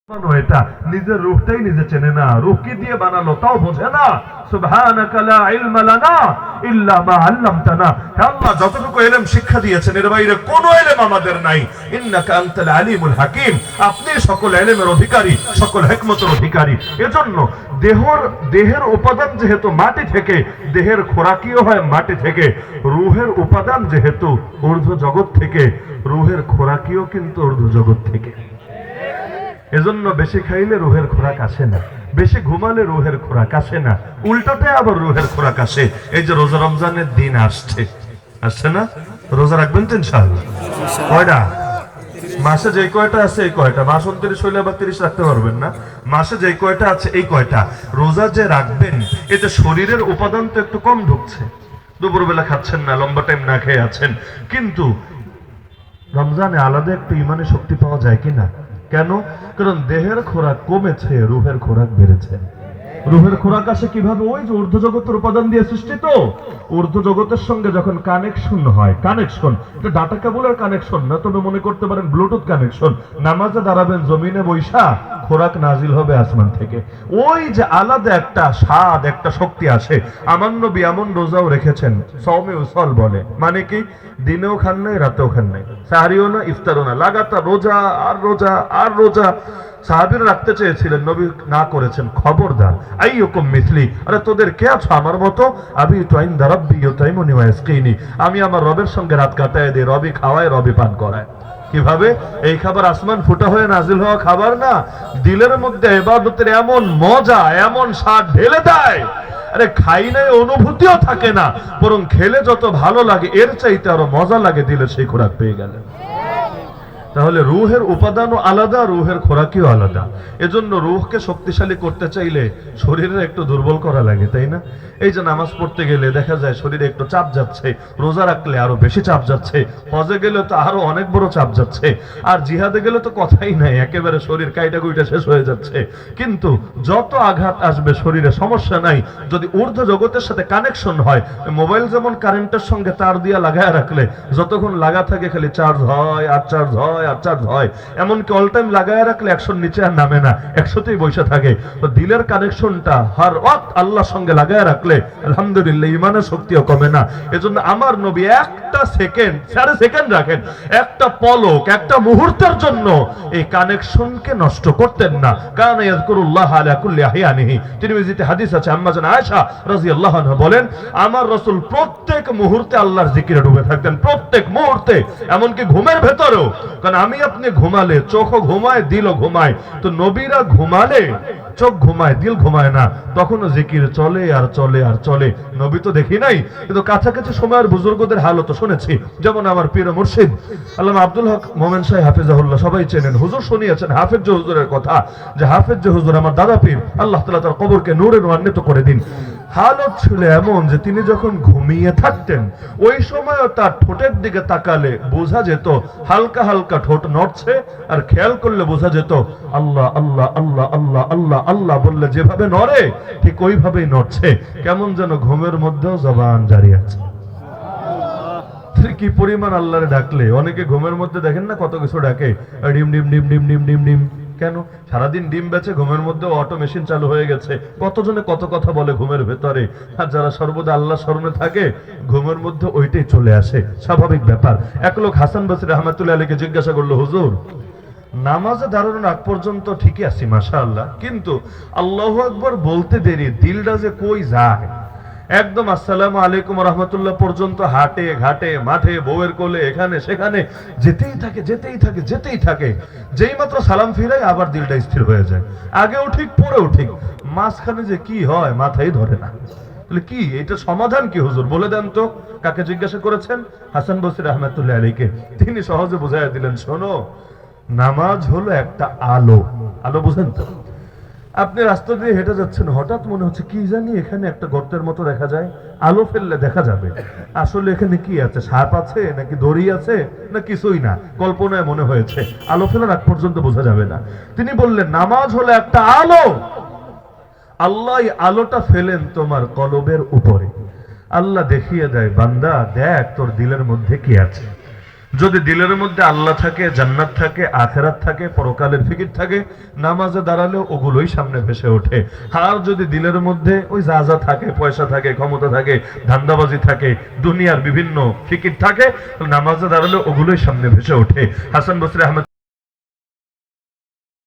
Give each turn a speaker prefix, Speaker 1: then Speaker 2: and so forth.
Speaker 1: এটা নিজের রূহটাই নিজে চেনে না, রূহ কি দিয়ে বানালো তাও বোঝে না। সুবহানাকা লা ইলমা লানা ইল্লা মা আল্লামতানা। হে আল্লাহ, যতটুকু ইলম শিক্ষা দিয়েছেন এর বাইরে কোনো ইলম আমাদের নাই। ইন্নাকা আনতাল আলিমুল হাকিম, আপনি সকল ইলমের অধিকারী, সকল হিকমতের অধিকারী। এজন্য দেহের উপাদান যেহেতু মাটি থেকে, দেহের খোরাকিও হয় মাটি থেকে, রূহের উপাদান যেহেতু ঊর্ধ্ব জগৎ থেকে, রূহের খোরাকিও কিন্তু ঊর্ধ্ব জগৎ থেকে। এজন্য বেশি খাইলে রুহের খোরাক আসে না, বেশি ঘুমালে রুহের খোরাক আসে না, উল্টোতে আবার রুহের খোরাক আসে। এই যে রোজা রমজানের দিন আসছে না, রোজা রাখবেন তো ইনশাআল্লাহ? কয়টা মাসে যে কয়টা আছে এই কয়টা, মাস 29 হইলে আবার 30 রাখতে পারবেন না। মাসে যে কয়টা আছে এই কয়টা রোজা যে রাখবেন, এতে শরীরের উপাদান তো একটু কম ঢুকছে। দুপুরবেলা খাচ্ছেন না, লম্বা টাইম না খেয়ে আছেন, কিন্তু রমজানে আলাদা একটু ইমানের শক্তি পাওয়া যায় কিনা? কেন? কারণ দেহের খোরাক কমেছে, রুহের খোরাক বেড়েছে। রুহের খোরাক আসে কিভাবে? ওই যে ঊর্ধ্ব জগতের উপাদান দিয়ে সৃষ্টি, তো ঊর্ধ্ব জগতের সঙ্গে যখন কানেকশন হয়, কানেকশন এটা ডাটা কেবলের কানেকশন না, তবে মনে করতে পারেন ব্লুটুথ কানেকশন। নামাজে দাঁড়াবেন জমিনে বৈশা, খোরাক নাজিল হবে আসমান থেকে। ওই যে আলাদা একটা স্বাদ, একটা শক্তি আসে। আমার নবী এমন রোজাও রেখেছেন, সওমে উসল বলে, মানে কি দিনেও খান নাই, রাতেও খান নাই, সাহরিও না, ইফতারও না, লাগাতার রোজা আর রোজা আর রোজা। সাহাবীরা রাখতে চেয়েছিলেন, নবী না করেছেন। খবরদার, আইয়ুকুম মিসলি, আরে তোদের কে আছো আমার মতো? আবি তুইন্দা রাব্বি ইউতাইমুনি ওয়া ইয়াসকিনি, আমি আমার রবের সঙ্গে রাত কাটায় দেই, রবি খাওয়ায়, রবি পান করায়। কিভাবে? এই খাবার আসমান ফুটা হয়ে নাজিল হওয়া খাবার না, দিলের মধ্যে ইবাদতের এমন মজা, এমন স্বাদ ঢেলে দেয়, আরে খাই নাই অনুভূতিও থাকে না, বরং খেলে যত ভালো লাগে এর চাইতে আরো মজা লাগে দিলে সেই খোরাক পেয়ে গেলে। তাহলে রুহের উপাদানও আলাদা, রুহের খোরাকিও আলাদা। এজন্য রুহকে শক্তিশালী করতে চাইলে শরীরে একটু দুর্বল করা লাগে, তাই না? এই যে নামাজ পড়তে গেলে দেখা যায় শরীরে একটু চাপ যাচ্ছে, রোজা রাখলে আরো বেশি চাপ যাচ্ছে, হজে গেলে তো আরো অনেক বড় চাপ যাচ্ছে, আর জিহাদে গেলে তো কথাই নাই, একেবারে শরীর কাইটা কুইটা শেষ হয়ে যাচ্ছে। কিন্তু যত আঘাত আসবে শরীরে সমস্যা নাই, যদি ঊর্ধ্ব জগতের সাথে কানেকশন হয়। মোবাইল যেমন কারেন্টের সঙ্গে তার দিয়ে লাগায় রাখলে যতক্ষণ লাগা থাকে খালি চার্জ হয় আর চার্জ হয় আর চার্জ হয়, এমনকি অল টাইম লাগায় রাখলে 100 নিচে আর নামে না, 100তেই বসে থাকে। তো দিলের কানেকশনটা হর ওয়াক্ত আল্লাহর সঙ্গে লাগায় রাখলে আলহামদুলিল্লাহ ইমানের শক্তিও কমে না। এজন্য আমার নবী একটা সেকেন্ড, 4 সেকেন্ড রাখেন, একটা পলক, একটা মুহূর্তের জন্য এই কানেকশনকে নষ্ট করতেন না। কানা ইয়াযকুরুল্লাহ আলা কুল্লি আহইয়ানিহি, তিরমিজিতে হাদিস আছে, আম্মা জান আয়েশা রাদিয়াল্লাহু আনহা বলেন, আমার রাসূল প্রত্যেক মুহূর্তে আল্লাহর জিকিরে ডুবে থাকতেন, প্রত্যেক মুহূর্তে, এমনকি ঘুমের ভেতরেও। কারণ আমি আপনি ঘুমালে চোখও ঘুমায়, দিলও ঘুমায়, তো নবীরা ঘুমালে চোখ ঘুমায়, দিল ঘুমায় না, তখনও জিকির চলে আর চলে আর চলে। নবী তো দেখি নাই, কিন্তু কাছাকাছি সময়ের বুজুর্গদের হালত শুনেছি। যেমন আমার পীর মুর্শিদ আল্লামা আব্দুল হক মোমেন সাহেব হাফিজাহুল্লাহ, সবাই চেনেন, হুজুর শুনিয়েছেন হাফেজ যে হুজুরের কথা, যে হাফেজ যে হুজুর আমার দাদা পীর, আল্লাহ তাআলা তার কবরকে নূরে নূরান্বিত করে দিন। হালত ছিল এমন যে তিনি যখন ঘুমিয়ে থাকতেন, ওই সময় তার ঠোঁটের দিকে তাকালে বোঝা যেত হালকা হালকা ঠোঁট নড়ছে, আর খেয়াল করলে বোঝা যেত আল্লাহ আল্লাহ আল্লাহ আল্লাহ আল্লাহ আল্লাহ বললে যেভাবে নড়ে ঠিক ওইভাবেই নড়ছে, কেমন যেন ঘুমের মধ্যেও জবান জারি আছে। কি পরিমাণ আল্লাহরে ডাকলে, অনেকে ঘুমের মধ্যে দেখেন না কত কিছু ডাকে, ডিম ডিম ডিম ডিম ডিম ডিম ডিম। কেন? সারাদিন ডিম বেচে, ঘুমের মধ্যে অটো মেশিন চালু হয়ে গেছে, কতজনে কত কথা বলে ঘুমের ভেতরে। আর যারা সর্বদা আল্লাহ স্মরণে থাকে ঘুমের মধ্যে ওইটাই চলে আসে, স্বাভাবিক ব্যাপার। এক লোক হাসান বসরি রাহমাতুল্লাহ আলাইহি জিজ্ঞাসা করলো, হুজুর নামাজে দাঁড়ানোর আগ পর্যন্ত ঠিকই আছি মাশাআল্লাহ, কিন্তু আল্লাহু আকবার বলতে দেরি দিলটা যে কই যায়, একদম আসসালামু আলাইকুম রাহমাতুল্লাহ পর্যন্ত হাটে ঘাটে মাঠে বউয়ের কোলে এখানে সেখানে যেতেই থাকে যেতেই থাকে যেতেই থাকে, যেই মাত্র সালাম ফিরাই আবার দিলটা স্থির হয়ে যায়, আগেও ঠিক পরেও ঠিক, মাঝখানে যে কি হয় মাথায় ধরে না। তাহলে কি এটা সমাধান কি হুজুর বলে দেন তো? কাকে জিজ্ঞাসা করেছেন? হাসান বসরি রাহমাতুল্লাহ আলাইহিকে। তিনি সহজে বুঝাইয়া দিলেন, শোনো, নামাজ হলো একটা আলো। আলো বুঝেন তো? আপনি রাস্তা দিয়ে হেঁটে যাচ্ছেন, হঠাৎ মনে হচ্ছে কি জানি এখানে একটা গর্তের মতো দেখা যায়, আলো ফেললে দেখা যাবে আসলে এখানে কি আছে, সাপ আছে নাকি দড়ি আছে না কিছুই না, কল্পনায় মনে হয়েছে, আলো ফেলার আগ পর্যন্ত বোঝা যাবে না। তিনি বললেন নামাজ হলো একটা আলো, আল্লাহ আলোটা ফেলেন তোমার কলবের উপরে, আল্লাহ দেখিয়ে দেয় বান্দা দেখ তোর দিলের মধ্যে কি আছে। যদি দিলের মধ্যে আল্লাহ থাকে, জান্নাত থাকে, আখেরাত থাকে, পরকালের ফিকির থাকে, নামাজে দাঁড়ালেও ওগুলোই সামনে ভেসে ওঠে। আর যদি দিলের মধ্যে ওই যা যা থাকে, পয়সা থাকে, ক্ষমতা থাকে, ধান্দাবাজি থাকে, দুনিয়ার বিভিন্ন ফিকির থাকে, নামাজে দাঁড়ালেও ওগুলোই সামনে ভেসে ওঠে। হাসান বসরি আহমদ